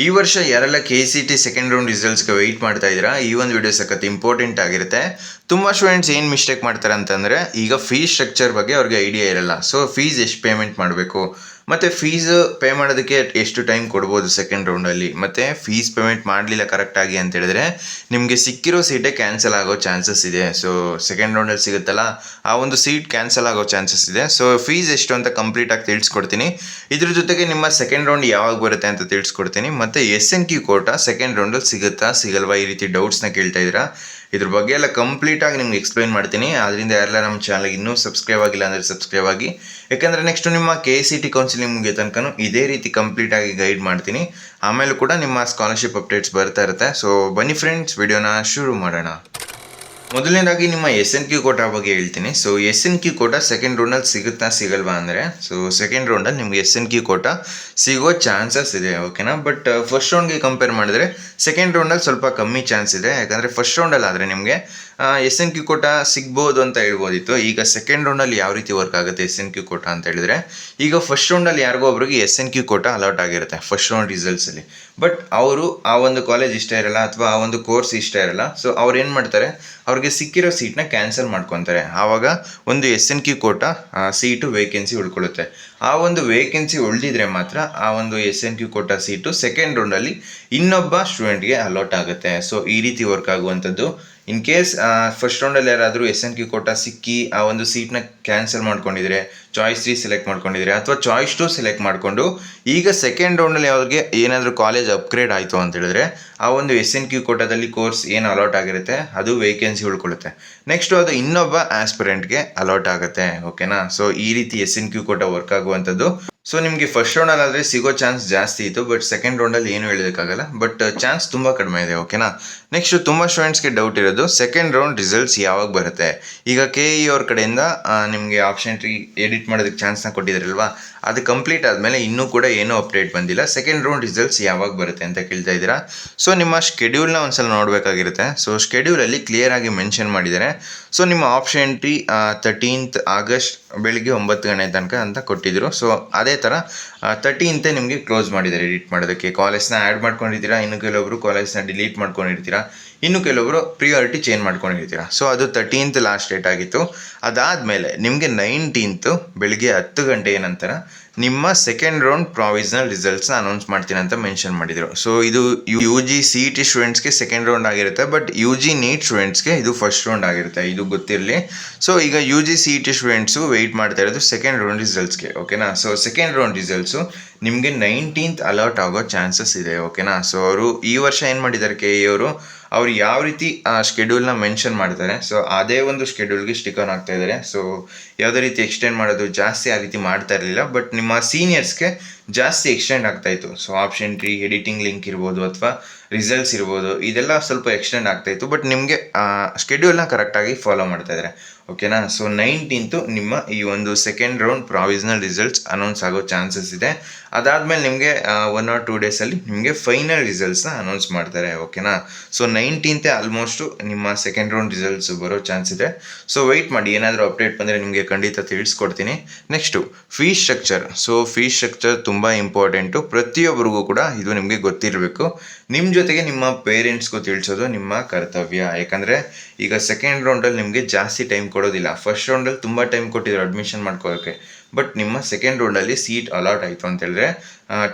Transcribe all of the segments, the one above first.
ಈ ವರ್ಷ ಯಾರೆಲ್ಲ KCT ಸೆಕೆಂಡ್ ರೌಂಡ್ ರಿಸಲ್ಟ್ಸ್ಗೆ ವೆಯ್ಟ್ ಮಾಡ್ತಾ ಇದ್ದೀರಾ, ಈ ಒಂದು ವಿಡಿಯೋ ಸಖತ್ ಇಂಪಾರ್ಟೆಂಟ್ ಆಗಿರುತ್ತೆ. ತುಂಬ ಸ್ಟೂಡೆಂಟ್ಸ್ ಏನು ಮಿಸ್ಟೇಕ್ ಮಾಡ್ತಾರೆ ಅಂತಂದರೆ, ಈಗ ಫೀಸ್ ಸ್ಟ್ರಕ್ಚರ್ ಬಗ್ಗೆ ಅವ್ರಿಗೆ ಐಡಿಯಾ ಇರಲ್ಲ. ಸೊ ಫೀಸ್ ಎಷ್ಟು ಪೇಮೆಂಟ್ ಮಾಡಬೇಕು, ಮತ್ತು ಫೀಸ್ ಪೇ ಮಾಡೋದಕ್ಕೆ ಎಷ್ಟು ಟೈಮ್ ಕೊಡ್ಬೋದು ಸೆಕೆಂಡ್ ರೌಂಡಲ್ಲಿ, ಮತ್ತು ಫೀಸ್ ಪೇಮೆಂಟ್ ಮಾಡಲಿಲ್ಲ ಕರೆಕ್ಟಾಗಿ ಅಂತ ಹೇಳಿದ್ರೆ ನಿಮಗೆ ಸಿಕ್ಕಿರೋ ಸೀಟೇ ಕ್ಯಾನ್ಸಲ್ ಆಗೋ ಚಾನ್ಸಸ್ ಇದೆ. ಸೊ ಸೆಕೆಂಡ್ ರೌಂಡಲ್ಲಿ ಸಿಗುತ್ತಲ್ಲ, ಆ ಒಂದು ಸೀಟ್ ಕ್ಯಾನ್ಸಲ್ ಆಗೋ ಚಾನ್ಸಸ್ ಇದೆ. ಸೊ ಫೀಸ್ ಎಷ್ಟು ಅಂತ ಕಂಪ್ಲೀಟಾಗಿ ತಿಳಿಸ್ಕೊಡ್ತೀನಿ. ಇದ್ರ ಜೊತೆಗೆ ನಿಮ್ಮ ಸೆಕೆಂಡ್ ರೌಂಡ್ ಯಾವಾಗ ಬರುತ್ತೆ ಅಂತ ತಿಳಿಸ್ಕೊಡ್ತೀನಿ. ಮತ್ತು SNQ ಕೋಟಾ ಸೆಕೆಂಡ್ ರೌಂಡಲ್ಲಿ ಸಿಗುತ್ತಾ ಸಿಗಲ್ವಾ, ಈ ರೀತಿ ಡೌಟ್ಸ್ನ ಕೇಳ್ತಾ ಇದ್ದೀರಾ. ಇದ್ರ ಬಗ್ಗೆ ಎಲ್ಲ ಕಂಪ್ಲೀಟಾಗಿ ನಿಮ್ಗೆ ಎಕ್ಸ್ಪ್ಲೈನ್ ಮಾಡ್ತೀನಿ. ಅದರಿಂದ ಯಾರೆಲ್ಲ ನಮ್ಮ ಚಾನಲ್ಗೆ ಇನ್ನೂ ಸಬ್ಸ್ಕ್ರೈಬ್ ಆಗಿಲ್ಲ ಅಂದರೆ ಸಬ್ಸ್ಕ್ರೈಬ್ ಆಗಿ. ಯಾಕಂದರೆ ನೆಕ್ಸ್ಟ್ ನಿಮ್ಮ KCT ಕೌನ್ಸಿಲಿಂಗ್ ಮುಗಿಯೋ ತನಕ ಇದೇ ರೀತಿ ಕಂಪ್ಲೀಟಾಗಿ ಗೈಡ್ ಮಾಡ್ತೀನಿ. ಆಮೇಲೆ ಕೂಡ ನಿಮ್ಮ ಸ್ಕಾಲರ್ಶಿಪ್ ಅಪ್ಡೇಟ್ಸ್ ಬರ್ತಾ ಇರುತ್ತೆ. ಸೊ ಬನ್ನಿ ಫ್ರೆಂಡ್ಸ್, ವಿಡಿಯೋನ ಶುರು ಮಾಡೋಣ. ಮೊದಲನೇದಾಗಿ ನಿಮ್ಮ SNQ ಕೋಟಾ ಬಗ್ಗೆ ಹೇಳ್ತೀನಿ. ಸೊ SNQ ಕೋಟಾ ಸೆಕೆಂಡ್ ರೌಂಡಲ್ಲಿ ಸಿಗುತ್ತಾ ಸಿಗಲ್ವಾ ಅಂದರೆ, ಸೊ ಸೆಕೆಂಡ್ ರೌಂಡಲ್ಲಿ ನಿಮಗೆ SNQ ಕೋಟಾ ಸಿಗೋ ಚಾನ್ಸಸ್ ಇದೆ, ಓಕೆನಾ. ಬಟ್ ಫಸ್ಟ್ ರೌಂಡ್ಗೆ ಕಂಪೇರ್ ಮಾಡಿದ್ರೆ ಸೆಕೆಂಡ್ ರೌಂಡಲ್ಲಿ ಸ್ವಲ್ಪ ಕಮ್ಮಿ ಚಾನ್ಸ್ ಇದೆ. ಯಾಕಂದರೆ ಫಸ್ಟ್ ರೌಂಡಲ್ಲಿ ಆದರೆ ನಿಮಗೆ SNQ ಕೋಟಾ ಸಿಗ್ಬೋದು ಅಂತ ಹೇಳ್ಬೋದಿತ್ತು. ಈಗ ಸೆಕೆಂಡ್ ರೌಂಡಲ್ಲಿ ಯಾವ ರೀತಿ ವರ್ಕ್ ಆಗುತ್ತೆ SNQ ಕೋಟಾ ಅಂತ ಹೇಳಿದ್ರೆ, ಈಗ ಫಸ್ಟ್ ರೌಂಡಲ್ಲಿ ಯಾರಿಗೋ ಒಬ್ರಿಗೆ SNQ ಕೋಟಾ ಅಲಾಟ್ ಆಗಿರುತ್ತೆ ಫಸ್ಟ್ ರೌಂಡ್ ರಿಸಲ್ಟ್ಸಲ್ಲಿ. ಬಟ್ ಅವರು ಆ ಒಂದು ಕಾಲೇಜ್ ಇಷ್ಟ ಇರಲ್ಲ ಅಥವಾ ಆ ಒಂದು ಕೋರ್ಸ್ ಇಷ್ಟ ಇರಲ್ಲ. ಸೊ ಅವ್ರು ಏನು ಮಾಡ್ತಾರೆ, ಅವ್ರಿಗೆ ಸಿಕ್ಕಿರೋ ಸೀಟ್ನ ಕ್ಯಾನ್ಸಲ್ ಮಾಡ್ಕೊತಾರೆ. ಆವಾಗ ಒಂದು SNQ ಕೋಟಾ ಸೀಟು ವೇಕೆನ್ಸಿ ಉಳ್ಕೊಳ್ಳುತ್ತೆ. ಆ ಒಂದು ವೇಕೆನ್ಸಿ ಉಳಿದಿದ್ರೆ ಮಾತ್ರ ಆ ಒಂದು SNQ ಕೋಟಾ ಸೀಟು ಸೆಕೆಂಡ್ ರೌಂಡಲ್ಲಿ ಇನ್ನೊಬ್ಬ ಸ್ಟೂಡೆಂಟ್ಗೆ ಅಲಾಟ್ ಆಗುತ್ತೆ. ಸೊ ಈ ರೀತಿ ವರ್ಕ್ ಆಗುವಂಥದ್ದು. ಇನ್ ಕೇಸ್ ಫಸ್ಟ್ ರೌಂಡಲ್ಲಿ ಯಾರಾದರೂ SNQ ಕೋಟಾ ಸಿಕ್ಕಿ ಆ ಒಂದು ಸೀಟ್ನ ಕ್ಯಾನ್ಸಲ್ ಮಾಡ್ಕೊಂಡಿದ್ರೆ, ಚಾಯ್ಸ್ 3 ಸೆಲೆಕ್ಟ್ ಮಾಡ್ಕೊಂಡಿದ್ರೆ ಅಥವಾ ಚಾಯ್ಸ್ 2 ಸೆಲೆಕ್ಟ್ ಮಾಡಿಕೊಂಡು ಈಗ ಸೆಕೆಂಡ್ ರೌಂಡಲ್ಲಿ ಅವ್ರಿಗೆ ಏನಾದರೂ ಕಾಲೇಜ್ ಅಪ್ಗ್ರೇಡ್ ಆಯಿತು ಅಂತ ಹೇಳಿದ್ರೆ ಆ ಒಂದು SNQ ಕೋಟಾದಲ್ಲಿ ಕೋರ್ಸ್ ಏನು ಅಲಾಟ್ ಆಗಿರುತ್ತೆ ಅದು ವೇಕೆನ್ಸಿ ಉಳ್ಕೊಳ್ಳುತ್ತೆ. ನೆಕ್ಸ್ಟು ಅದು ಇನ್ನೊಬ್ಬ ಆಸ್ಪಿರೆಂಟ್ಗೆ ಅಲಾಟ್ ಆಗುತ್ತೆ, ಓಕೆನಾ. ಸೊ ಈ ರೀತಿ SNQ ಕೋಟಾ ವರ್ಕ್ ಆಗುವಂಥದ್ದು. ಸೊ ನಿಮಗೆ ಫಸ್ಟ್ ರೌಂಡಲ್ಲಿ ಆದರೆ ಸಿಗೋ ಚಾನ್ಸ್ ಜಾಸ್ತಿ ಇತ್ತು, ಬಟ್ ಸೆಕೆಂಡ್ ರೌಂಡಲ್ಲಿ ಏನು ಹೇಳೋದಕ್ಕಾಗಲ್ಲ. ಬಟ್ ಚಾನ್ಸ್ ತುಂಬ ಕಡಿಮೆ ಇದೆ, ಓಕೆನಾ. ನೆಕ್ಸ್ಟು ತುಂಬ ಸ್ಟೂಡೆಂಟ್ಸ್ಗೆ ಡೌಟ್ ಇರೋದು ಸೆಕೆಂಡ್ ರೌಂಡ್ ರಿಸಲ್ಟ್ಸ್ ಯಾವಾಗ ಬರುತ್ತೆ. ಈಗ KE ಅವ್ರ ಕಡೆಯಿಂದ ನಿಮಗೆ ಆಪ್ಷನ್ ಟ್ರೀ ಎಡಿಟ್ ಮಾಡೋದಕ್ಕೆ ಚಾನ್ಸ್ನ ಕೊಟ್ಟಿದ್ದಾರಲ್ವಾ, ಅದು ಕಂಪ್ಲೀಟ್ ಆದಮೇಲೆ ಇನ್ನೂ ಕೂಡ ಏನೂ ಅಪ್ಡೇಟ್ ಬಂದಿಲ್ಲ. ಸೆಕೆಂಡ್ ರೌಂಡ್ ರಿಸಲ್ಟ್ಸ್ ಯಾವಾಗ ಬರುತ್ತೆ ಅಂತ ಕೇಳ್ತಾ ಇದ್ದೀರಾ. ಸೊ ನಿಮ್ಮ ಶೆಡ್ಯೂಲ್ನ ಒಂದ್ಸಲ ನೋಡಬೇಕಾಗಿರುತ್ತೆ. ಸೊ ಶೆಡ್ಯೂಲಲ್ಲಿ ಕ್ಲಿಯರಾಗಿ ಮೆನ್ಷನ್ ಮಾಡಿದ್ದಾರೆ. ಸೊ ನಿಮ್ಮ ಆಪ್ಷನ್ ಟ್ರೀ 13th ಆಗಸ್ಟ್ ಬೆಳಿಗ್ಗೆ 9 ಗಂಟೆ ತನಕ ಅಂತ ಕೊಟ್ಟಿದ್ದರು. ಸೊ ಅದೇ ಥರ 13th ನಿಮಗೆ ಕ್ಲೋಸ್ ಮಾಡಿದ್ದಾರೆ ಎಡಿಟ್ ಮಾಡೋದಕ್ಕೆ. ಕಾಲೇಜ್ನ ಆ್ಯಡ್ ಮಾಡ್ಕೊಂಡಿರ್ತೀರಾ, ಇನ್ನು ಕೆಲವೊಬ್ಬರು ಕಾಲೇಜ್ನ ಡಿಲೀಟ್ ಮಾಡ್ಕೊಂಡಿರ್ತೀರಾ, ಇನ್ನು ಕೆಲವೊಬ್ಬರು ಪ್ರಿಯಾರಿಟಿ ಚೇಂಜ್ ಮಾಡ್ಕೊಂಡಿರ್ತೀರಾ. ಸೊ ಅದು 13th ಲಾಸ್ಟ್ ಡೇಟ್ ಆಗಿತ್ತು. ಅದಾದಮೇಲೆ ನಿಮಗೆ 19th ಬೆಳಿಗ್ಗೆ 10 ಗಂಟೆಯ ನಂತರ ನಿಮ್ಮ ಸೆಕೆಂಡ್ ರೌಂಡ್ ಪ್ರಾವಿಷನಲ್ ರಿಸಲ್ಟ್ಸ್ನ ಅನೌನ್ಸ್ ಮಾಡ್ತೀನಿ ಅಂತ ಮೆನ್ಷನ್ ಮಾಡಿದರು. ಸೊ ಇದು UG CET ಸ್ಟೂಡೆಂಟ್ಸ್ಗೆ ಸೆಕೆಂಡ್ ರೌಂಡ್ ಆಗಿರುತ್ತೆ, ಬಟ್ UG NEET ಸ್ಟೂಡೆಂಟ್ಸ್ಗೆ ಇದು ಫಸ್ಟ್ ರೌಂಡ್ ಆಗಿರುತ್ತೆ, ಇದು ಗೊತ್ತಿರಲಿ. ಸೊ ಈಗ UG CET ಸ್ಟೂಡೆಂಟ್ಸು ವೆಯ್ಟ್ ಮಾಡ್ತಾ ಇರೋದು ಸೆಕೆಂಡ್ ರೌಂಡ್ ರಿಸಲ್ಟ್ಸ್ಗೆ, ಓಕೆನಾ. ಸೊ ಸೆಕೆಂಡ್ ರೌಂಡ್ ರಿಸಲ್ಟ್ಸು ನಿಮಗೆ 19th ಅಲಾಟ್ ಆಗೋ ಚಾನ್ಸಸ್ ಇದೆ, ಓಕೆನಾ. ಸೊ ಅವರು ಈ ವರ್ಷ ಏನು ಮಾಡಿದ್ದಾರೆ KE ಅವರು, ಅವ್ರು ಯಾವ ರೀತಿ ಆ ಶೆಡ್ಯೂಲ್ನ ಮೆನ್ಷನ್ ಮಾಡ್ತಾರೆ, ಸೊ ಅದೇ ಒಂದು ಶೆಡ್ಯೂಲ್ಗೆ ಸ್ಟಿಕ್ ಆನ್ ಆಗ್ತಾ ಇದ್ದಾರೆ. ಸೊ ಯಾವುದೇ ರೀತಿ ಎಕ್ಸ್ಟೆಂಡ್ ಮಾಡೋದು ಜಾಸ್ತಿ ಆ ರೀತಿ ಮಾಡ್ತಾ ಇರಲಿಲ್ಲ, ಬಟ್ ನಿಮ್ಮ ಸೀನಿಯರ್ಸ್ಗೆ ಜಾಸ್ತಿ ಎಕ್ಸ್ಟೆಂಡ್ ಆಗ್ತಾಯಿತ್ತು. So option tree editing link ಇರ್ಬೋದು ಅಥವಾ ರಿಸಲ್ಟ್ಸ್ ಇರ್ಬೋದು, ಇದೆಲ್ಲ ಸ್ವಲ್ಪ ಎಕ್ಸ್ಟೆಂಡ್ ಆಗ್ತಾಯಿತ್ತು. ಬಟ್ ನಿಮಗೆ ಶೆಡ್ಯೂಲ್ನ ಕರೆಕ್ಟಾಗಿ ಫಾಲೋ ಮಾಡ್ತಾಯಿದ್ದಾರೆ, ಓಕೆನಾ. ಸೊ 19th ನಿಮ್ಮ ಈ ಒಂದು second round provisional results announce ಆಗೋ ಚಾನ್ಸಸ್ ಇದೆ. ಅದಾದಮೇಲೆ ನಿಮಗೆ 1 or 2 ಡೇಸಲ್ಲಿ ನಿಮಗೆ ಫೈನಲ್ ರಿಸಲ್ಟ್ಸ್ನ ಅನೌನ್ಸ್ ಮಾಡ್ತಾರೆ, ಓಕೆನಾ. ಸೊ 19th ಆಲ್ಮೋಸ್ಟು ನಿಮ್ಮ ಸೆಕೆಂಡ್ ರೌಂಡ್ ರಿಸಲ್ಟ್ಸ್ ಬರೋ ಚಾನ್ಸ್ ಇದೆ. ಸೊ ವೆಯ್ಟ್ ಮಾಡಿ, ಏನಾದರೂ ಅಪ್ಡೇಟ್ ಬಂದರೆ ನಿಮಗೆ ಖಂಡಿತ ತಿಳಿಸ್ಕೊಡ್ತೀನಿ. Next fees structure. So fees structure ತುಂಬ ಇಂಪಾರ್ಟೆಂಟು, ಪ್ರತಿಯೊಬ್ಬರಿಗೂ ಕೂಡ ಇದು ನಿಮಗೆ ಗೊತ್ತಿರಬೇಕು. ನಿಮ್ಮ ಜೊತೆಗೆ ನಿಮ್ಮ ಪೇರೆಂಟ್ಸ್ಗೂ ತಿಳಿಸೋದು ನಿಮ್ಮ ಕರ್ತವ್ಯ. ಯಾಕಂದರೆ ಈಗ ಸೆಕೆಂಡ್ ರೌಂಡಲ್ಲಿ ನಿಮಗೆ ಜಾಸ್ತಿ ಟೈಮ್ ಕೊಡೋದಿಲ್ಲ. ಫಸ್ಟ್ ರೌಂಡಲ್ಲಿ ತುಂಬ ಟೈಮ್ ಕೊಟ್ಟಿದ್ರು ಅಡ್ಮಿಷನ್ ಮಾಡ್ಕೊಳ್ಳೋಕ್ಕೆ, ಬಟ್ ನಿಮ್ಮ ಸೆಕೆಂಡ್ ರೌಂಡಲ್ಲಿ ಸೀಟ್ ಅಲಾಟ್ ಆಯಿತು ಅಂತ ಹೇಳಿದ್ರೆ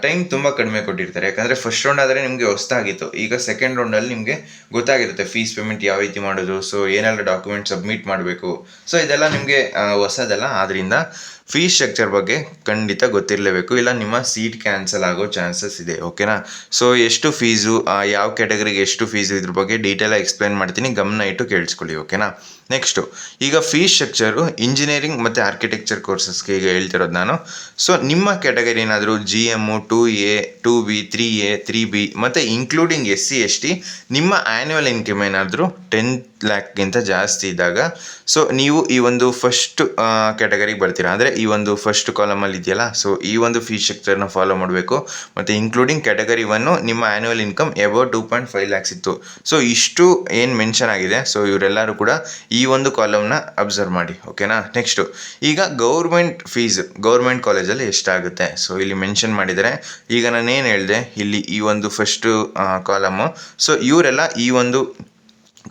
ಟೈಮ್ ತುಂಬ ಕಡಿಮೆ ಕೊಟ್ಟಿರ್ತಾರೆ. ಯಾಕಂದರೆ ಫಸ್ಟ್ ರೌಂಡ್ ಆದರೆ ನಿಮಗೆ ಹೊಸ್ತಾಗಿತ್ತು, ಈಗ ಸೆಕೆಂಡ್ ರೌಂಡಲ್ಲಿ ನಿಮಗೆ ಗೊತ್ತಾಗಿರುತ್ತೆ ಫೀಸ್ ಪೇಮೆಂಟ್ ಯಾವ ರೀತಿ ಮಾಡೋದು, ಸೊ ಏನೆಲ್ಲ ಡಾಕ್ಯುಮೆಂಟ್ ಸಬ್ಮಿಟ್ ಮಾಡಬೇಕು. ಸೊ ಇದೆಲ್ಲ ನಿಮಗೆ ಹೊಸದಲ್ಲ, ಆದ್ದರಿಂದ ಫೀಸ್ ಸ್ಟ್ರಕ್ಚರ್ ಬಗ್ಗೆ ಖಂಡಿತ ಗೊತ್ತಿರಲೇಬೇಕು, ಇಲ್ಲ ನಿಮ್ಮ ಸೀಟ್ ಕ್ಯಾನ್ಸಲ್ ಆಗೋ ಚಾನ್ಸಸ್ ಇದೆ, ಓಕೆನಾ. ಸೊ ಎಷ್ಟು ಫೀಸು, ಯಾವ ಕ್ಯಾಟಗರಿಗೆ ಎಷ್ಟು ಫೀಸು, ಇದ್ರ ಬಗ್ಗೆ ಡೀಟೇಲಾಗಿ ಎಕ್ಸ್ಪ್ಲೈನ್ ಮಾಡ್ತೀನಿ, ಗಮನ ಇಟ್ಟು ಕೇಳಿಸ್ಕೊಳ್ಳಿ, ಓಕೆನಾ. ನೆಕ್ಸ್ಟು ಈಗ ಫೀಸ್ ಸ್ಟ್ರಕ್ಚರು ಇಂಜಿನಿಯರಿಂಗ್ ಮತ್ತು ಆರ್ಕಿಟೆಕ್ಚರ್ ಕೋರ್ಸಸ್ಗೆ ಈಗ ಹೇಳ್ತಿರೋದು ನಾನು. ಸೊ ನಿಮ್ಮ ಕ್ಯಾಟಗರಿ ಏನಾದರೂ GM 2A 2B 3A 3B ಮತ್ತು ಇನ್ಕ್ಲೂಡಿಂಗ್ SC ST ನಿಮ್ಮ ಆ್ಯನ್ಯುವಲ್ ಇನ್ಕಮ್ ಏನಾದರೂ 10 lakhಗಿಂತ ಜಾಸ್ತಿ ಇದ್ದಾಗ ಸೊ ನೀವು ಈ ಒಂದು ಫಸ್ಟ್ ಕ್ಯಾಟಗರಿಗೆ ಬರ್ತೀರಾ. ಅಂದರೆ ಈ ಒಂದು ಫಸ್ಟ್ ಕಾಲಮಲ್ಲಿ ಇದೆಯಲ್ಲ, ಸೊ ಈ ಒಂದು ಫೀಸ್ ಸ್ಟ್ರಕ್ಚರ್ನ ಫಾಲೋ ಮಾಡಬೇಕು. ಮತ್ತು ಇನ್ಕ್ಲೂಡಿಂಗ್ ಕ್ಯಾಟಗರಿ 1 ನಿಮ್ಮ ಆ್ಯನ್ಯುವಲ್ ಇನ್ಕಮ್ ಎಬೌವ್ 2.5 lakhs ಇತ್ತು. ಸೊ ಇಷ್ಟು ಏನು ಮೆನ್ಷನ್ ಆಗಿದೆ, ಸೊ ಇವರೆಲ್ಲರೂ ಕೂಡ ಈ ಒಂದು ಕಾಲಮ್ನ ಅಬ್ಸರ್ವ್ ಮಾಡಿ, ಓಕೆನಾ. ನೆಕ್ಸ್ಟು ಈಗ ಗೌರ್ಮೆಂಟ್ ಫೀಸ್ ಗೌರ್ಮೆಂಟ್ ಕಾಲೇಜಲ್ಲಿ ಎಷ್ಟಾಗುತ್ತೆ, ಸೊ ಇಲ್ಲಿ ಮೆನ್ಷನ್ ಮಾಡಿದ್ದಾರೆ ಮಾಡಿದ್ದಾರೆ. ಈಗ ನಾನೇನು ಹೇಳಿದೆ ಇಲ್ಲಿ ಈ ಒಂದು ಫಸ್ಟು ಕಾಲಮು, ಸೊ ಇವರೆಲ್ಲ ಈ ಒಂದು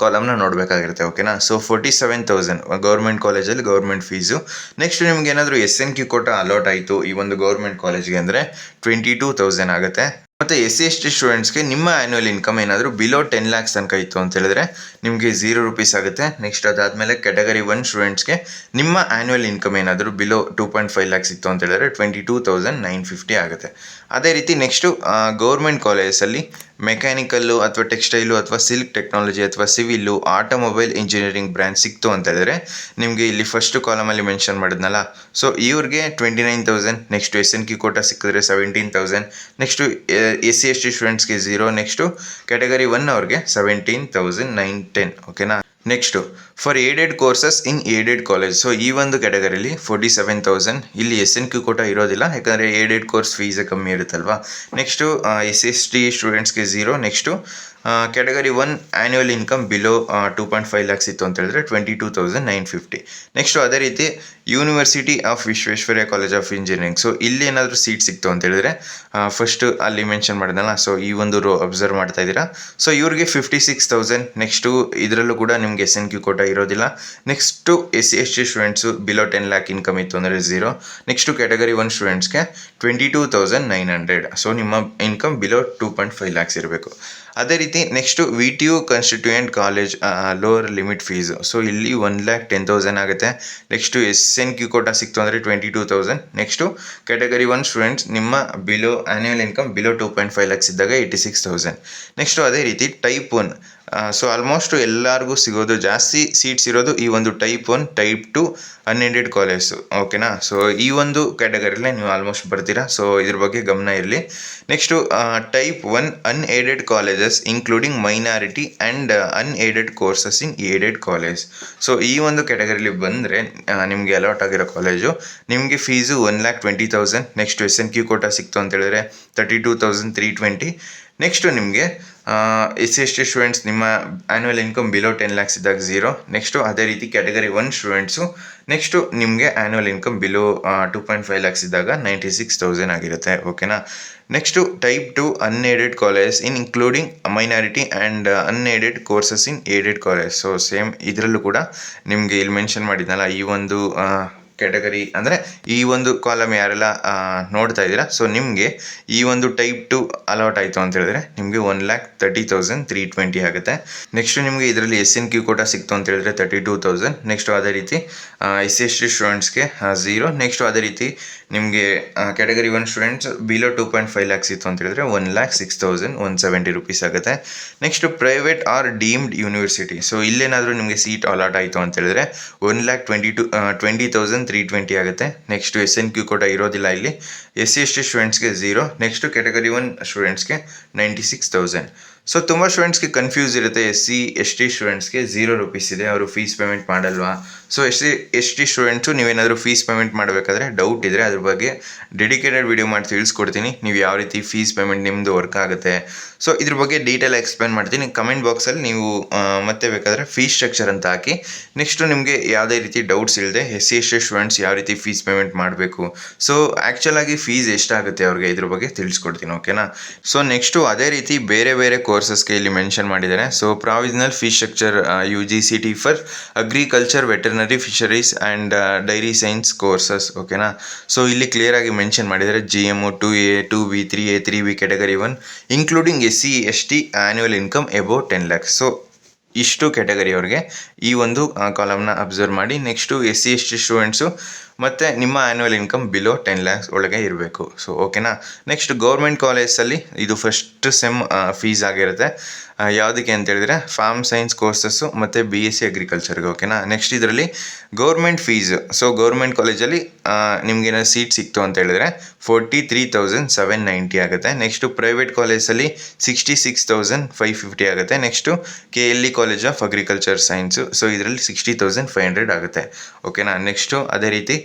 ಕಾಲಮ್ನ ನೋಡಬೇಕಾಗಿರುತ್ತೆ. ಓಕೆನಾ. ಸೊ 47,000 ಗೌರ್ಮೆಂಟ್ ಕಾಲೇಜಲ್ಲಿ ಗೌರ್ಮೆಂಟ್ ಫೀಸು. ನೆಕ್ಸ್ಟ್ ನಿಮ್ಗೆ ಏನಾದರೂ SNQ ಕೋಟಾ ಅಲಾಟ್ ಆಯಿತು ಈ ಒಂದು ಗೌರ್ಮೆಂಟ್ ಕಾಲೇಜ್ಗೆ ಅಂದರೆ 22,000 ಆಗುತ್ತೆ. ಮತ್ತು SC/ST ಸ್ಟೂಡೆಂಟ್ಸ್ಗೆ ನಿಮ್ಮ ಆ್ಯನ್ಯುವಲ್ ಇನ್ಕಮ್ ಏನಾದರೂ ಬಿಲೋ 10 lakhs ತನಕ ಇತ್ತು ಅಂತ ಹೇಳಿದ್ರೆ ನಿಮಗೆ 0 ರೂಪೀಸ್ ಆಗುತ್ತೆ. ನೆಕ್ಸ್ಟ್ ಅದಾದಮೇಲೆ ಕ್ಯಾಟಗರಿ 1 ಸ್ಟೂಡೆಂಟ್ಸ್ಗೆ ನಿಮ್ಮ ಆ್ಯನ್ಯುವಲ್ ಇನ್ಕಮ್ ಏನಾದರೂ ಬಿಲೋ 2.5 lakhs ಇತ್ತು ಅಂತ ಹೇಳಿದ್ರೆ 22,950 ಆಗುತ್ತೆ. ಅದೇ ರೀತಿ ನೆಕ್ಸ್ಟು ಗೌರ್ಮೆಂಟ್ ಕಾಲೇಜಸಲ್ಲಿ ಮೆಕ್ಯಾನಿಕಲ್ಲು ಅಥವಾ ಟೆಕ್ಸ್ಟೈಲು ಅಥವಾ ಸಿಲ್ಕ್ ಟೆಕ್ನಾಲಜಿ ಅಥವಾ ಸಿವಿಲ್ಲು ಆಟೋಮೊಬೈಲ್ ಇಂಜಿನಿಯರಿಂಗ್ ಬ್ರಾಂಚ್ ಸಿಕ್ತು ಅಂತ ಹೇಳಿದ್ರೆ ನಿಮಗೆ ಇಲ್ಲಿ ಫಸ್ಟ್ ಕಾಲಮಲ್ಲಿ ಮೆನ್ಷನ್ ಮಾಡಿದ್ನಲ್ಲ, ಸೊ ಇವ್ರಿಗೆ 29,000. ನೆಕ್ಸ್ಟು SNQ ಕೋಟಾ ಸಿಕ್ಕಿದ್ರೆ 17,000. ನೆಕ್ಸ್ಟು SC/ST ಸ್ಟೂಡೆಂಟ್ಸ್ಗೆ 0. ನೆಕ್ಸ್ಟು ಕ್ಯಾಟಗರಿ 1 ಅವ್ರಿಗೆ 17,910. ಓಕೆನಾ. Next for aided courses in aided college, so ಈ ಒಂದು ಕ್ಯಾಟಗರಿಲಿ 47,000. ಇಲ್ಲಿ SNQ ಕೋಟಾ ಇರೋದಿಲ್ಲ, ಯಾಕಂದರೆ ಏಡೆಡ್ ಕೋರ್ಸ್ ಫೀಸೇ ಕಮ್ಮಿ ಇರುತ್ತಲ್ವಾ. ನೆಕ್ಸ್ಟು SC/ST ಸ್ಟೂಡೆಂಟ್ಸ್ಗೆ 0. Next category 1 annual income below 2.5 lakhs ಇತ್ತು ಅಂತ ಹೇಳಿದ್ರೆ 22,950. ನೆಕ್ಸ್ಟು ಅದೇ ರೀತಿ university of Visvesvaraya college of engineering, so ಇಲ್ಲಿ ಏನಾದರೂ ಸೀಟ್ ಸಿಕ್ತು ಅಂತ ಹೇಳಿದ್ರೆ ಫಸ್ಟು ಅಲ್ಲಿ ಮೆನ್ಷನ್ ಮಾಡಿದ್ನಲ್ಲ, ಸೊ ಈ ಒಂದು ರೋ ಅಬ್ಸರ್ವ್ ಮಾಡ್ತಾ ಇದ್ದೀರಾ. ಸೊ ಇವ್ರಿಗೆ 56,000. ನೆಕ್ಸ್ಟು ಇದರಲ್ಲೂ ಕೂಡ ನಿಮಗೆ SNQ ಕೋಟಾ ಇರೋದಿಲ್ಲ. Next SC/ST students below 10 lakh income ಇತ್ತು ಅಂದರೆ 0. ನೆಕ್ಸ್ಟು ಕ್ಯಾಟಗರಿ 1 ಸ್ಟೂಡೆಂಟ್ಸ್ಗೆ 22,900. ಸೊ ನಿಮ್ಮ ಇನ್ಕಮ್ ಬಿಲೋ 2.5 lakhs ಇರಬೇಕು. ಅದೇ ರೀತಿ next VTU constituent college lower limit fees, so ಇಲ್ಲಿ 1,10,000 ಆಗುತ್ತೆ. ನೆಕ್ಸ್ಟು SNQ ಕೋಟಾ ಸಿಕ್ತು ಅಂದರೆ 22,000. ನೆಕ್ಸ್ಟು ಕ್ಯಾಟಗರಿ 1 ಸ್ಟೂಡೆಂಟ್ಸ್ ನಿಮ್ಮ below annual income below 2.5 lakhs ಇದ್ದಾಗ 86,000. ನೆಕ್ಸ್ಟು ಅದೇ ರೀತಿ ಟೈಪ್ 1, ಸೊ ಆಲ್ಮೋಸ್ಟು ಎಲ್ಲರಿಗೂ ಸಿಗೋದು ಜಾಸ್ತಿ ಸೀಟ್ಸ್ ಇರೋದು ಈ ಒಂದು ಟೈಪ್ 1, ಟೈಪ್ 2 ಅನ್ಎಡೆಡ್ ಕಾಲೇಜು. ಓಕೆನಾ. ಸೊ ಈ ಒಂದು ಕ್ಯಾಟಗರಿಲೇ ನೀವು ಆಲ್ಮೋಸ್ಟ್ ಬರ್ತೀರಾ, ಸೊ ಇದ್ರ ಬಗ್ಗೆ ಗಮನ ಇರಲಿ. Next type 1 unaided colleges including minority and unaided courses in aided college. So ಈ ಒಂದು ಕ್ಯಾಟಗರಿಲಿ ಬಂದರೆ ನಿಮಗೆ ಅಲಾಟ್ ಆಗಿರೋ ಕಾಲೇಜು ನಿಮಗೆ ಫೀಸು 1,20,000. ನೆಕ್ಸ್ಟು SNQ ಕೋಟಾ ಸಿಕ್ತು ಅಂತ ಹೇಳಿದ್ರೆ 32,320. ನೆಕ್ಸ್ಟು ನಿಮಗೆ SC/ST ಸ್ಟೂಡೆಂಟ್ಸ್ ನಿಮ್ಮ ಆ್ಯನ್ಯುವಲ್ ಇನ್ಕಮ್ ಬಿಲೋ 10 lakhs ಇದ್ದಾಗ 0. ನೆಕ್ಸ್ಟು ಅದೇ ರೀತಿ ಕ್ಯಾಟಗರಿ 1 ಸ್ಟೂಡೆಂಟ್ಸು ನೆಕ್ಸ್ಟು ನಿಮಗೆ ಆ್ಯನ್ಯುವಲ್ ಇನ್ಕಮ್ ಬಿಲೋ 2.5 lakhs ಇದ್ದಾಗ 96,000 ಆಗಿರುತ್ತೆ. ಓಕೆನಾ. Next type 2 unaided college in including minority and unaided courses in aided college. So same ಇದರಲ್ಲೂ ಕೂಡ ನಿಮಗೆ ಇಲ್ಲಿ ಮೆನ್ಷನ್ ಮಾಡಿದ್ನಲ್ಲ ಈ ಒಂದು ಕ್ಯಾಟಗರಿ ಅಂದರೆ ಈ ಒಂದು ಕಾಲಮ್ ಯಾರೆಲ್ಲ ನೋಡ್ತಾ ಇದ್ದೀರಾ, ಸೊ ನಿಮಗೆ ಈ ಒಂದು ಟೈಪ್ 2 ಅಲಾಟ್ ಆಯಿತು ಅಂತ ಹೇಳಿದ್ರೆ ನಿಮಗೆ 1,30,320 ಆಗುತ್ತೆ. ನೆಕ್ಸ್ಟು ನಿಮಗೆ ಇದರಲ್ಲಿ SNQ ಕೋಟಾ ಸಿಕ್ತು ಅಂತ ಹೇಳಿದ್ರೆ 32,000. ನೆಕ್ಸ್ಟು ಅದೇ ರೀತಿ SC/ST ಸ್ಟೂಡೆಂಟ್ಸ್ಗೆ 0. ನೆಕ್ಸ್ಟು ಅದೇ ರೀತಿ ನಿಮಗೆ ಕ್ಯಾಟಗರಿ 1 ಸ್ಟೂಡೆಂಟ್ಸ್ ಬಿಲೋ 2.5 lakhs ಇತ್ತು ಅಂತ ಹೇಳಿದ್ರೆ 1,06,170 ರೂಪೀಸ್ ಆಗುತ್ತೆ. Next private or deemed university, so ಇಲ್ಲೇನಾದರೂ ನಿಮಗೆ ಸೀಟ್ ಅಲಾಟ್ ಆಯಿತು ಅಂತ ಹೇಳಿದ್ರೆ 1,20,320 ಆಗುತ್ತೆ. ನೆಕ್ಸ್ಟು SNQ ಕೋಟಾ ಇರೋದಿಲ್ಲ ಇಲ್ಲಿ. SC/ST ಸ್ಟೂಡೆಂಟ್ಸ್ಗೆ 0. ನೆಕ್ಸ್ಟು ಕ್ಯಾಟಗರಿ 1 ಸ್ಟೂಡೆಂಟ್ಸ್ಗೆ 96,000. ಸೊ ತುಂಬ ಸ್ಟೂಡೆಂಟ್ಸ್ಗೆ ಕನ್ಫ್ಯೂಸ್ ಇರುತ್ತೆ, SC/ST ಸ್ಟೂಡೆಂಟ್ಸ್ಗೆ 0 ರೂಪೀಸ್ ಇದೆ, ಅವರು ಫೀಸ್ ಪೇಮೆಂಟ್ ಮಾಡಲ್ವಾ? ಸೊ SC/ST ಸ್ಟೂಡೆಂಟ್ಸು ನೀವೇನಾದರೂ ಫೀಸ್ ಪೇಮೆಂಟ್ ಮಾಡಬೇಕಾದ್ರೆ ಡೌಟ್ ಇದ್ದರೆ ಅದ್ರ ಬಗ್ಗೆ ಡೆಡಿಕೇಟೆಡ್ ವಿಡಿಯೋ ಮಾಡಿ ತಿಳಿಸ್ಕೊಡ್ತೀನಿ, ನೀವು ಯಾವ ರೀತಿ ಫೀಸ್ ಪೇಮೆಂಟ್ ನಿಮ್ಮದು ವರ್ಕ್ ಆಗುತ್ತೆ. ಸೊ ಇದ್ರ ಬಗ್ಗೆ ಡೀಟೇಲ್ ಎಕ್ಸ್ಪ್ಲೇನ್ ಮಾಡ್ತೀನಿ. ಕಮೆಂಟ್ ಬಾಕ್ಸಲ್ಲಿ ನೀವು ಮತ್ತೆ ಬೇಕಾದರೆ ಫೀಸ್ ಸ್ಟ್ರಕ್ಚರ್ ಅಂತ ಹಾಕಿ. ನೆಕ್ಸ್ಟು ನಿಮಗೆ ಯಾವುದೇ ರೀತಿ ಡೌಟ್ಸ್ ಇಲ್ಲದೆ SC/ST ಸ್ಟೂಡೆಂಟ್ಸ್ ಯಾವ ರೀತಿ ಫೀಸ್ ಪೇಮೆಂಟ್ ಮಾಡಬೇಕು, ಸೊ ಆ್ಯಕ್ಚುಲಾಗಿ ಫೀಸ್ ಎಷ್ಟಾಗುತ್ತೆ ಅವ್ರಿಗೆ ಇದ್ರ ಬಗ್ಗೆ ತಿಳಿಸ್ಕೊಡ್ತೀನಿ. ಓಕೆನಾ. ಸೊ ನೆಕ್ಸ್ಟು ಅದೇ ರೀತಿ ಬೇರೆ ಬೇರೆ ಕೋರ್ಸಸ್ಗೆ ಇಲ್ಲಿ ಮೆನ್ಷನ್ ಮಾಡಿದ್ದಾರೆ. So provisional fees structure UGCT for agriculture, veterinary, fisheries and dairy science courses. ಓಕೆನಾ. ಸೊ ಇಲ್ಲಿ ಕ್ಲಿಯರಾಗಿ ಮೆನ್ಷನ್ ಮಾಡಿದ್ದಾರೆ GMO 2A 2B 3A 3B category 1 including SC/ST annual income above 10 lakhs. So ಇಷ್ಟು ಕ್ಯಾಟಗರಿ ಅವ್ರಿಗೆ ಈ ಒಂದು ಕಾಲಮ್ನ ಅಬ್ಸರ್ವ್ ಮಾಡಿ. ನೆಕ್ಸ್ಟು SC/ST ಸ್ಟೂಡೆಂಟ್ಸು ಮತ್ತು ನಿಮ್ಮ ಆ್ಯನ್ಯುವಲ್ ಇನ್ಕಮ್ ಬಿಲೋ 10 lakhs ಒಳಗೆ ಇರಬೇಕು. ಸೊ ಓಕೆನಾ. ನೆಕ್ಸ್ಟ್ ಗೌರ್ಮೆಂಟ್ ಕಾಲೇಜಲ್ಲಿ ಇದು ಫಸ್ಟ್ ಸೆಮ್ ಫೀಸ್ ಆಗಿರುತ್ತೆ. ಯಾವುದಕ್ಕೆ ಅಂತ ಹೇಳಿದ್ರೆ ಫಾರ್ಮ್ ಸೈನ್ಸ್ ಕೋರ್ಸಸ್ಸು ಮತ್ತು BSc ಅಗ್ರಿಕಲ್ಚರ್ಗೆ. ಓಕೆನಾ. ನೆಕ್ಸ್ಟ್ ಇದರಲ್ಲಿ ಗೌರ್ಮೆಂಟ್ ಫೀಸು, ಸೊ ಗೌರ್ಮೆಂಟ್ ಕಾಲೇಜಲ್ಲಿ ನಿಮಗೇನೋ ಸೀಟ್ ಸಿಕ್ತು ಅಂತ ಹೇಳಿದ್ರೆ 43,790 ಆಗುತ್ತೆ. ನೆಕ್ಸ್ಟು ಪ್ರೈವೇಟ್ ಕಾಲೇಜಲ್ಲಿ 66,550 ಆಗುತ್ತೆ. Next KLE college of agriculture science, so ಇದರಲ್ಲಿ 60,500 ಆಗುತ್ತೆ. ಓಕೆನಾ. ನೆಕ್ಸ್ಟು ಅದೇ ರೀತಿ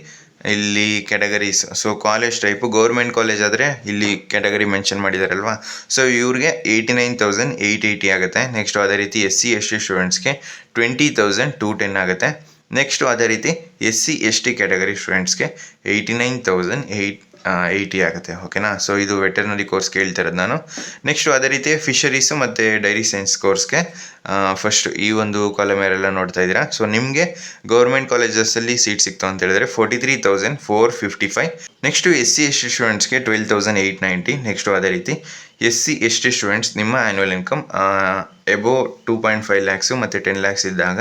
ಇಲ್ಲಿ categories, so college type government college ಆದರೆ ಇಲ್ಲಿ ಕ್ಯಾಟಗರಿ ಮೆನ್ಷನ್ ಮಾಡಿದಾರಲ್ವಾ, ಸೊ ಇವ್ರಿಗೆ 89,880 ಆಗುತ್ತೆ. ನೆಕ್ಸ್ಟು ಅದೇ ರೀತಿ SC/ST ಸ್ಟೂಡೆಂಟ್ಸ್ಗೆ 20,210 ಆಗುತ್ತೆ. ನೆಕ್ಸ್ಟು ಅದೇ ರೀತಿ SC/ST ಕ್ಯಾಟಗರಿ ಸ್ಟೂಡೆಂಟ್ಸ್ಗೆ 80 ಆಗುತ್ತೆ. ಓಕೆನಾ. ಸೊ ಇದು ವೆಟರ್ನರಿ ಕೋರ್ಸ್ ಕೇಳ್ತಿರೋದು ನಾನು. ನೆಕ್ಸ್ಟು ಅದೇ ರೀತಿ ಫಿಶರೀಸು ಮತ್ತು ಡೈರಿ ಸೈನ್ಸ್ ಕೋರ್ಸ್ಗೆ ಫಸ್ಟ್ ಈ ಒಂದು ಕಾಲಮ್ ಯಾರೆಲ್ಲ ನೋಡ್ತಾ ಇದ್ದೀರಾ. ಸೊ ನಿಮಗೆ ಗೌರ್ಮೆಂಟ್ ಕಾಲೇಜಸಲ್ಲಿ ಸೀಟ್ ಸಿಕ್ತು ಅಂತ ಹೇಳಿದ್ರೆ 43,455. ನೆಕ್ಸ್ಟು SC ST ಸ್ಟೂಡೆಂಟ್ಸ್ಗೆ 12,890. ನೆಕ್ಸ್ಟು ಅದೇ ರೀತಿ SC ST ಸ್ಟೂಡೆಂಟ್ಸ್ ನಿಮ್ಮ ಆ್ಯನ್ಯುವಲ್ ಇನ್ಕಮ್ ಎಬೋ 2.5 ಲ್ಯಾಕ್ಸು ಮತ್ತು 10 ಲ್ಯಾಕ್ಸ್ ಇದ್ದಾಗ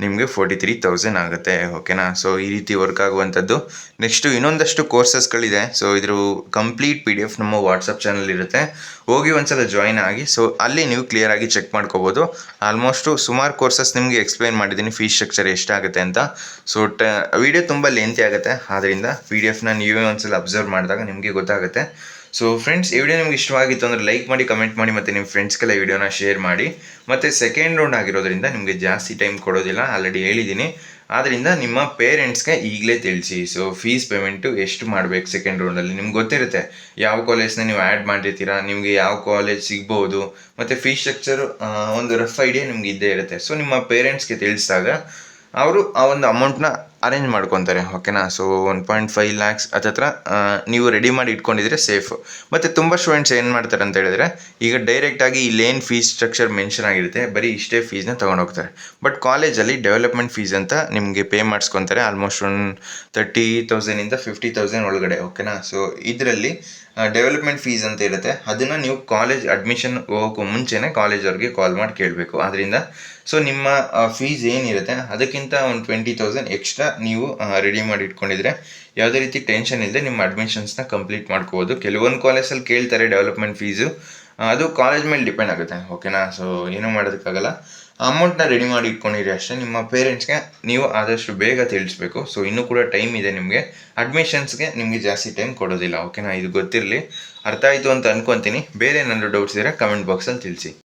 ನಿಮಗೆ 43,000 ಆಗುತ್ತೆ. ಓಕೆನಾ. ಸೊ ಈ ರೀತಿ ವರ್ಕ್ ಆಗುವಂಥದ್ದು. ನೆಕ್ಸ್ಟು ಇನ್ನೊಂದಷ್ಟು ಕೋರ್ಸಸ್ಗಳಿದೆ. ಸೊ ಇದ್ರ ಕಂಪ್ಲೀಟ್ PDF ನಮ್ಮ ವಾಟ್ಸಪ್ ಚಾನಲ್ ಇರುತ್ತೆ, ಹೋಗಿ ಒಂದ್ಸಲ ಜಾಯ್ನ್ ಆಗಿ. ಸೊ ಅಲ್ಲಿ ನೀವು ಕ್ಲಿಯರಾಗಿ ಚೆಕ್ ಮಾಡ್ಕೋಬೋದು. ಆಲ್ಮೋಸ್ಟು ಸುಮಾರು ಕೋರ್ಸಸ್ ನಿಮಗೆ ಎಕ್ಸ್ಪ್ಲೈನ್ ಮಾಡಿದ್ದೀನಿ ಫೀಸ್ ಸ್ಟ್ರಕ್ಚರ್ ಎಷ್ಟಾಗುತ್ತೆ ಅಂತ. ಸೊ ವಿಡಿಯೋ ತುಂಬ ಲೆಂತಿ ಆಗುತ್ತೆ, ಆದ್ದರಿಂದ PDF ನೀವೇ ಒಂದ್ಸಲ ಅಬ್ಸರ್ವ್ ಮಾಡಿದಾಗ ನಿಮಗೆ ಗೊತ್ತಾಗುತ್ತೆ. ಸೊ ಫ್ರೆಂಡ್ಸ್, ಈ ವಿಡಿಯೋ ನಿಮ್ಗೆ ಇಷ್ಟವಾಗಿತ್ತು ಅಂದರೆ ಲೈಕ್ ಮಾಡಿ, ಕಮೆಂಟ್ ಮಾಡಿ, ಮತ್ತು ನಿಮ್ಮ ಫ್ರೆಂಡ್ಸ್ಗೆಲ್ಲ ವಿಡಿಯೋನ ಶೇರ್ ಮಾಡಿ. ಮತ್ತು ಸೆಕೆಂಡ್ ರೌಂಡ್ ಆಗಿರೋದ್ರಿಂದ ನಿಮಗೆ ಜಾಸ್ತಿ ಟೈಮ್ ಕೊಡೋದಿಲ್ಲ, ಆಲ್ರೆಡಿ ಹೇಳಿದ್ದೀನಿ. ಆದ್ದರಿಂದ ನಿಮ್ಮ ಪೇರೆಂಟ್ಸ್ಗೆ ಈಗಲೇ ತಿಳಿಸಿ. ಸೊ ಫೀಸ್ ಪೇಮೆಂಟು ಎಷ್ಟು ಮಾಡಬೇಕು ಸೆಕೆಂಡ್ ರೌಂಡಲ್ಲಿ ನಿಮ್ಗೆ ಗೊತ್ತಿರುತ್ತೆ. ಯಾವ ಕಾಲೇಜ್ನ ನೀವು ಆ್ಯಡ್ ಮಾಡಿರ್ತೀರಾ, ನಿಮಗೆ ಯಾವ ಕಾಲೇಜ್ ಸಿಗ್ಬೋದು, ಮತ್ತು ಫೀಸ್ ಸ್ಟ್ರಕ್ಚರು ಒಂದು ರಫ್ ಐಡಿಯಾ ನಿಮ್ಗೆ ಇದ್ದೇ ಇರುತ್ತೆ. ಸೊ ನಿಮ್ಮ ಪೇರೆಂಟ್ಸ್ಗೆ ತಿಳಿಸಿದಾಗ ಅವರು ಆ ಒಂದು ಅಮೌಂಟ್ನ ಅರೇಂಜ್ ಮಾಡ್ಕೊತಾರೆ. ಓಕೆನಾ. ಸೊ 1.5 ಲ್ಯಾಕ್ಸ್ ಹತ್ರ ನೀವು ರೆಡಿ ಮಾಡಿ ಇಟ್ಕೊಂಡಿದ್ರೆ ಸೇಫು. ಮತ್ತು ತುಂಬ ಸ್ಟೂಡೆಂಟ್ಸ್ ಏನು ಮಾಡ್ತಾರೆ ಅಂತ ಹೇಳಿದ್ರೆ, ಈಗ ಡೈರೆಕ್ಟಾಗಿ ಇಲ್ಲೇನು ಫೀಸ್ ಸ್ಟ್ರಕ್ಚರ್ ಮೆನ್ಷನ್ ಆಗಿರುತ್ತೆ ಬರೀ ಇಷ್ಟೇ ಫೀಸ್ನ ತೊಗೊಂಡೋಗ್ತಾರೆ. ಬಟ್ ಕಾಲೇಜಲ್ಲಿ ಡೆವಲಪ್ಮೆಂಟ್ ಫೀಸ್ ಅಂತ ನಿಮಗೆ ಪೇ ಮಾಡಿಸ್ಕೊತಾರೆ. ಆಲ್ಮೋಸ್ಟ್ ಒಂದು 30,000 50,000 ಒಳಗಡೆ. ಓಕೆನಾ. ಸೊ ಇದರಲ್ಲಿ ಡೆವಲಪ್ಮೆಂಟ್ ಫೀಸ್ ಅಂತ ಇರುತ್ತೆ. ಅದನ್ನು ನೀವು ಕಾಲೇಜ್ ಅಡ್ಮಿಷನ್ ಹೋಗೋಕ್ಕೂ ಮುಂಚೆನೇ ಕಾಲೇಜವ್ರಿಗೆ ಕಾಲ್ ಮಾಡಿ ಕೇಳಬೇಕು. ಆದ್ದರಿಂದ ಸೊ ನಿಮ್ಮ ಫೀಸ್ ಏನಿರುತ್ತೆ ಅದಕ್ಕಿಂತ ಒಂದು 20,000 ಎಕ್ಸ್ಟ್ರಾ ನೀವು ರೆಡಿ ಮಾಡಿ ಇಟ್ಕೊಂಡಿದ್ರೆ ಯಾವುದೇ ರೀತಿ ಟೆನ್ಷನ್ ಇಲ್ಲದೆ ನಿಮ್ಮ ಅಡ್ಮಿಷನ್ಸ್ನ ಕಂಪ್ಲೀಟ್ ಮಾಡ್ಕೋಬೋದು. ಕೆಲವೊಂದು ಕಾಲೇಜಲ್ಲಿ ಕೇಳ್ತಾರೆ ಡೆವಲಪ್ಮೆಂಟ್ ಫೀಸು, ಅದು ಕಾಲೇಜ್ ಮೇಲೆ ಡಿಪೆಂಡ್ ಆಗುತ್ತೆ. ಓಕೆನಾ. ಸೊ ಏನೂ ಮಾಡೋದಕ್ಕಾಗಲ್ಲ. ಅಮೌಂಟ್ನ ರೆಡಿ ಮಾಡಿ ಇಟ್ಕೊಂಡಿರಿ ಅಷ್ಟೇ. ನಿಮ್ಮ ಪೇರೆಂಟ್ಸ್ಗೆ ನೀವು ಆದಷ್ಟು ಬೇಗ ತಿಳಿಸ್ಬೇಕು. ಸೊ ಇನ್ನೂ ಕೂಡ ಟೈಮ್ ಇದೆ ನಿಮಗೆ. ಅಡ್ಮಿಷನ್ಸ್ಗೆ ನಿಮಗೆ ಜಾಸ್ತಿ ಟೈಮ್ ಕೊಡೋದಿಲ್ಲ. ಓಕೆನಾ. ಇದು ಗೊತ್ತಿರಲಿ, ಅರ್ಥ ಆಯಿತು ಅಂತ ಅಂದ್ಕೊತೀನಿ. ಬೇರೆ ಏನಾದರೂ ಡೌಟ್ಸ್ ಇದ್ದರೆ ಕಮೆಂಟ್ ಬಾಕ್ಸಲ್ಲಿ ತಿಳಿಸಿ.